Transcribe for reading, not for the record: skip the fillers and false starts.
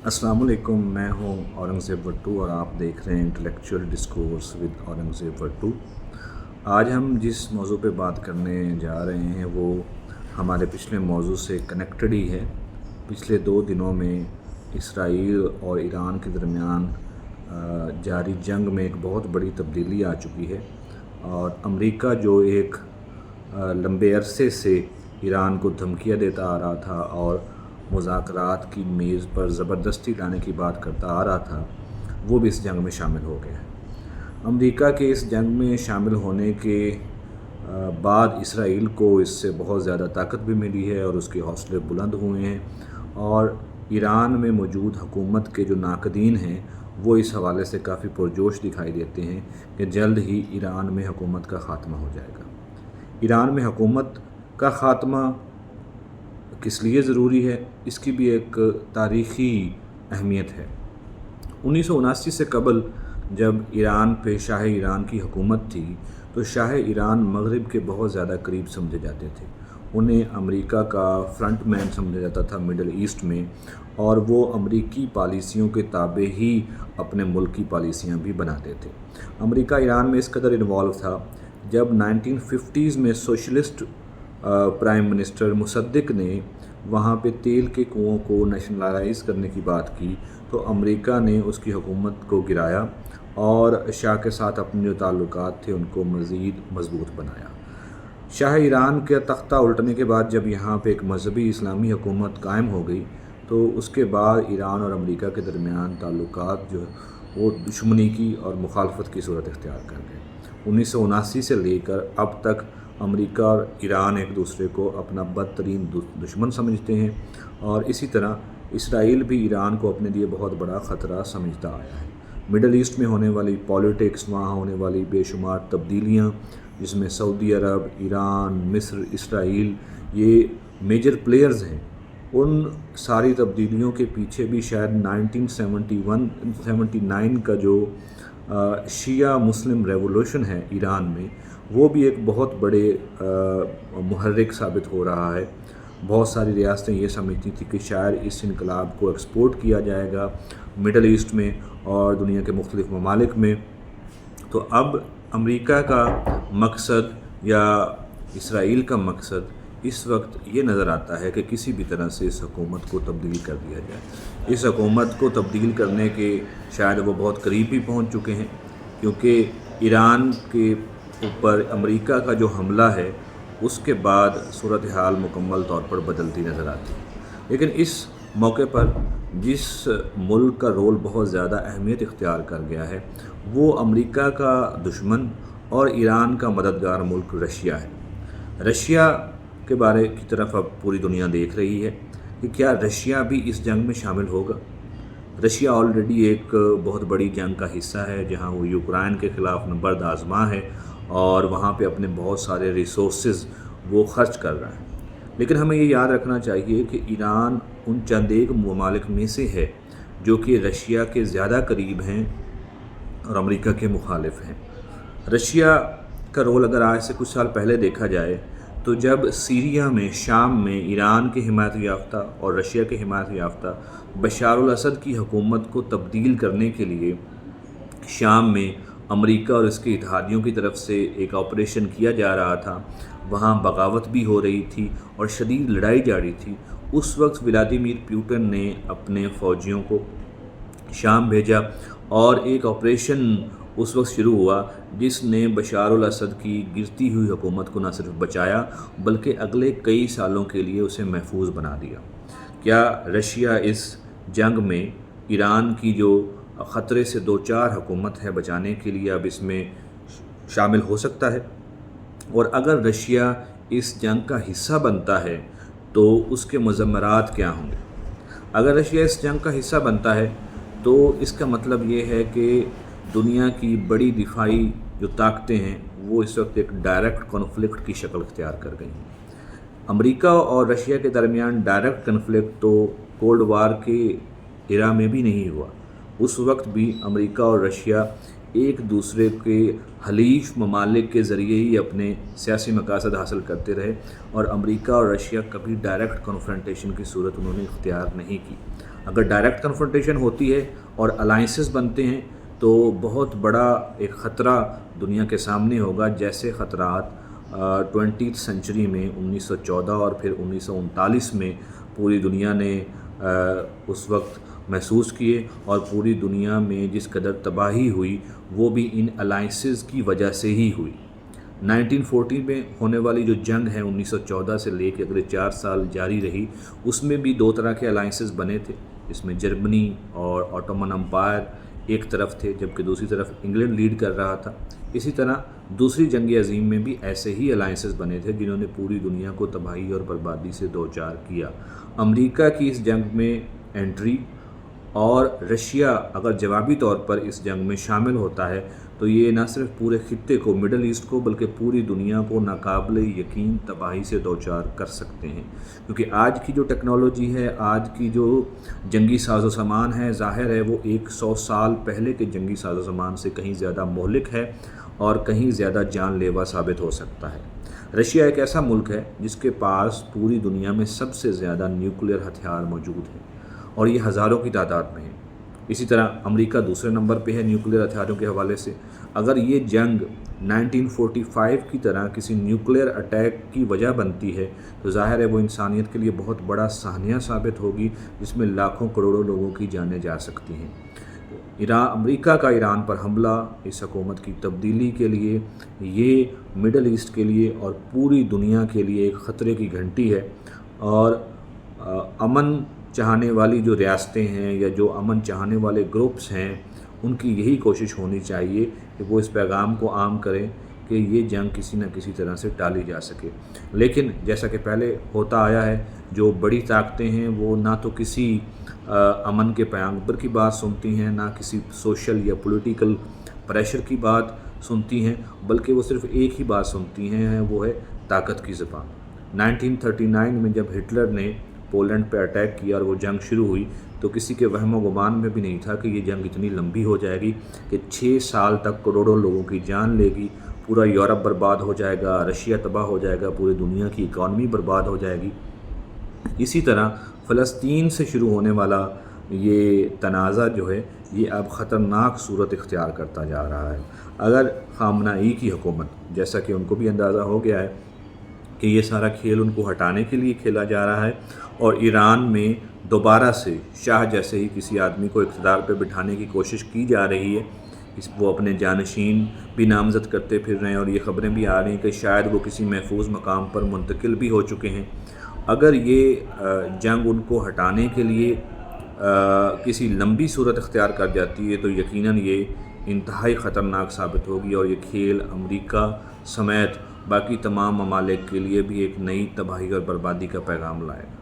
अस्सलाम वालेकुम। मैं हूं औरंगज़ेब भट्टू और आप देख रहे हैं intellectual discourse with Aurangzeb Bhattu. आज हम जिस मौजू पे बात करने जा रहे हैं वो हमारे पिछले मौजू से कनेक्टेड ही है। पिछले 2 दिनों में इसराइल और ईरान के दरमियान जारी जंग में एक बहुत बड़ी तब्दीली आ चुकी है और अमेरिका जो एक लंबे अरसे से ईरान को धमकियाँ देता आ रहा था और मुज़ाकरात की मेज़ पर ज़बरदस्ती लाने की बात करता आ रहा था, वो भी इस जंग में शामिल हो गया है। अमेरिका के इस जंग में शामिल होने के बाद इसराइल को इससे बहुत ज़्यादा ताकत भी मिली है और उसके हौसले बुलंद हुए हैं और ईरान में मौजूद हुकूमत के जो नाकदीन हैं वो इस हवाले से काफ़ी पुरजोश दिखाई देते हैं कि जल्द ही ईरान में हुकूमत का ख़ात्मा हो जाएगा। ईरान में हुकूमत का ख़ात्मा किस लिए ज़रूरी है, इसकी भी एक तारीख़ी अहमियत है। 1979 से कबल जब ईरान पे शाह ईरान की हुकूमत थी तो शाह ईरान मगरिब के बहुत ज़्यादा करीब समझे जाते थे। उन्हें अमेरिका का फ्रंट मैन समझा जाता था मिडल ईस्ट में और वो अमेरिकी पॉलिसियों के ताबे ही अपने मुल्क की पॉलिसियाँ भी बनाते थे। अमेरिका ईरान में इस कदर इन्वॉल्व था, जब 1950s में सोशलिस्ट प्राइम मिनिस्टर मुसद्दिक ने वहाँ पे तेल के कुओं को नेशनलाइज करने की बात की तो अमेरिका ने उसकी हुकूमत को गिराया और शाह के साथ अपने जो ताल्लुकात थे उनको मज़ीद मजबूत बनाया। शाह ईरान के तख्ता उल्टने के बाद जब यहाँ पे एक मजहबी इस्लामी हुकूमत कायम हो गई तो उसके बाद ईरान और अमेरिका के दरमियान ताल्लुकात जो वो दुश्मनी की और मुखालफत की सूरत इख्तियार कर गए। 1979 से लेकर अब तक अमेरिका और ईरान एक दूसरे को अपना बदतरीन दुश्मन समझते हैं और इसी तरह इसराइल भी ईरान को अपने लिए बहुत बड़ा ख़तरा समझता आया है। मिडल ईस्ट में होने वाली पॉलिटिक्स, वहाँ होने वाली बेशुमार तब्दीलियाँ जिसमें सऊदी अरब, ईरान, मिस्र, इसराइल ये मेजर प्लेयर्स हैं, उन सारी तब्दीलियों के पीछे भी शायद 1979 का जो शिया मुस्लिम रेवोल्यूशन है ईरान में, वो भी एक बहुत बड़े मुहर्रिक साबित हो रहा है। बहुत सारी रियासतें ये समझती थी कि शायद इस इनकलाब को एक्सपोर्ट किया जाएगा मिडल ईस्ट में और दुनिया के मुख्तलिफ ममालिक में। तो अब अमेरिका का मकसद या इसराइल का मकसद इस वक्त ये नज़र आता है कि किसी भी तरह से इस हुकूमत को तब्दील कर दिया जाए। इस हुकूमत को तब्दील करने के शायद वो बहुत करीब भी पहुँच चुके हैं, क्योंकि ईरान के ऊपर अमेरिका का जो हमला है उसके बाद सूरत हाल मुकम्मल तौर पर बदलती नज़र आती है। लेकिन इस मौके पर जिस मुल्क का रोल बहुत ज़्यादा अहमियत इख्तियार कर गया है वो अमेरिका का दुश्मन और ईरान का मददगार मुल्क रशिया है। रशिया के बारे की तरफ अब पूरी दुनिया देख रही है कि क्या रशिया भी इस जंग में शामिल होगा। रशिया ऑलरेडी एक बहुत बड़ी जंग का हिस्सा है जहां वो यूक्रेन के ख़िलाफ़ नबर्द आज़मा है और वहाँ पे अपने बहुत सारे रिसोर्सेज वो खर्च कर रहा है। लेकिन हमें ये याद रखना चाहिए कि ईरान उन चंद एक ममालिक में से है जो कि रशिया के ज़्यादा करीब हैं और अमेरिका के मुखालिफ हैं। रशिया का रोल अगर आज से कुछ साल पहले देखा जाए तो जब सीरिया में, शाम में ईरान के हिमायत याफ्ता और रशिया के हिमायत याफ्ता बशार अल असद की हुकूमत को तब्दील करने के लिए शाम में अमेरिका और इसके इत्तेहादियों की तरफ से एक ऑपरेशन किया जा रहा था, वहाँ बगावत भी हो रही थी और शदीद लड़ाई जारी थी, उस वक्त व्लादिमीर पुतिन ने अपने फ़ौजियों को शाम भेजा और एक ऑपरेशन उस वक्त शुरू हुआ जिसने बशार अल असद की गिरती हुई हुकूमत को न सिर्फ बचाया बल्कि अगले कई सालों के लिए उसे महफूज बना दिया। क्या रशिया इस जंग में ईरान की जो ख़तरे से दो चार हुकूमत है बचाने के लिए अब इसमें शामिल हो सकता है? और अगर रशिया इस जंग का हिस्सा बनता है तो उसके मुज़म्मरात क्या होंगे? अगर रशिया इस जंग का हिस्सा बनता है तो इसका मतलब ये है कि दुनिया की बड़ी दिफाई जो ताकतें हैं वो इस वक्त एक डायरेक्ट कॉन्फ्लिक्ट की शक्ल इख्तियार कर गई हैं। अमेरिका और रशिया के दरमियान डायरेक्ट कॉन्फ्लिक्ट तो कोल्ड वार के इरा में भी नहीं हुआ। उस वक्त भी अमेरिका और रशिया एक दूसरे के हलीफ ममालिक के ज़रिए ही अपने सियासी मकासद हासिल करते रहे और अमेरिका और रशिया कभी डायरेक्ट कन्फ्रंटेशन की सूरत उन्होंने इख्तियार नहीं की। اگر ڈائریکٹ کنفرنٹیشن ہوتی ہے اور الائنسز بنتے ہیں تو بہت بڑا ایک خطرہ دنیا کے سامنے ہوگا، جیسے خطرات 20th سینچری میں 1914 اور پھر 1939 میں پوری دنیا نے اس وقت محسوس کیے، اور پوری دنیا میں جس قدر تباہی ہوئی وہ بھی ان الائنسز کی وجہ سے ہی ہوئی۔ 1940 میں ہونے والی جو جنگ ہے 1914 سے لے کے اگلے 4 سال جاری رہی، اس میں بھی 2 طرح کے الائنسز بنے تھے، اس میں جرمنی اور آٹومن امپائر ایک طرف تھے جبکہ دوسری طرف انگلینڈ لیڈ کر رہا تھا۔ اسی طرح دوسری جنگ عظیم میں بھی ایسے ہی الائنسز بنے تھے جنہوں نے پوری دنیا کو تباہی اور بربادی سے دوچار کیا۔ امریکہ کی اس جنگ میں انٹری اور رشیا اگر جوابی طور پر اس جنگ میں شامل ہوتا ہے تو یہ نہ صرف پورے خطے کو، مڈل ایسٹ کو، بلکہ پوری دنیا کو ناقابل یقین تباہی سے دوچار کر سکتے ہیں، کیونکہ آج کی جو ٹیکنالوجی ہے، آج کی جو جنگی ساز و سامان ہے، ظاہر ہے وہ 100 سال پہلے کے جنگی ساز و سامان سے کہیں زیادہ مہلک ہے اور کہیں زیادہ جان لیوا ثابت ہو سکتا ہے۔ رشیا ایک ایسا ملک ہے جس کے پاس پوری دنیا میں سب سے زیادہ نیوکلیئر ہتھیار موجود ہیں اور یہ ہزاروں کی تعداد میں ہیں۔ اسی طرح امریکہ دوسرے نمبر پہ ہے نیوکلیئر ہتھیاروں کے حوالے سے۔ اگر یہ جنگ 1945 کی طرح کسی نیوکلیئر اٹیک کی وجہ بنتی ہے تو ظاہر ہے وہ انسانیت کے لیے بہت بڑا سانحہ ثابت ہوگی، جس میں لاکھوں کروڑوں لوگوں کی جانیں جا سکتی ہیں۔ امریکہ کا ایران پر حملہ اس حکومت کی تبدیلی کے لیے، یہ مڈل ایسٹ کے لیے اور پوری دنیا کے لیے ایک خطرے کی گھنٹی ہے، اور امن چاہنے والی جو ریاستیں ہیں یا جو امن چاہنے والے گروپس ہیں، ان کی یہی کوشش ہونی چاہیے کہ وہ اس پیغام کو عام کریں کہ یہ جنگ کسی نہ کسی طرح سے ٹالی جا سکے۔ لیکن جیسا کہ پہلے ہوتا آیا ہے، جو بڑی طاقتیں ہیں وہ نہ تو کسی امن کے پیغام کی بات سنتی ہیں، نہ کسی سوشل یا پولیٹیکل پریشر کی بات سنتی ہیں، بلکہ وہ صرف ایک ہی بات سنتی ہیں، وہ ہے طاقت کی زبان۔ 1939 میں جب ہٹلر نے پولینڈ پہ اٹیک کیا اور وہ جنگ شروع ہوئی تو کسی کے وہم و گمان میں بھی نہیں تھا کہ یہ جنگ اتنی لمبی ہو جائے گی کہ 6 سال تک کروڑوں لوگوں کی جان لے گی، پورا یورپ برباد ہو جائے گا، رشیا تباہ ہو جائے گا، پوری دنیا کی اکانومی برباد ہو جائے گی۔ اسی طرح فلسطین سے شروع ہونے والا یہ تنازع جو ہے یہ اب خطرناک صورت اختیار کرتا جا رہا ہے۔ اگر خامنہ ای کی حکومت، جیسا کہ ان کو بھی اندازہ ہو گیا ہے کہ یہ سارا کھیل ان کو ہٹانے کے لیے کھیلا جا رہا ہے اور ایران میں دوبارہ سے شاہ جیسے ہی کسی آدمی کو اقتدار پہ بٹھانے کی کوشش کی جا رہی ہے، وہ اپنے جانشین بھی نامزد کرتے پھر رہے ہیں اور یہ خبریں بھی آ رہی ہیں کہ شاید وہ کسی محفوظ مقام پر منتقل بھی ہو چکے ہیں۔ اگر یہ جنگ ان کو ہٹانے کے لیے کسی لمبی صورت اختیار کر جاتی ہے تو یقیناً یہ انتہائی خطرناک ثابت ہوگی اور یہ کھیل امریکہ سمیت باقی تمام ممالک کے لیے بھی ایک نئی تباہی اور بربادی کا پیغام لائے گا۔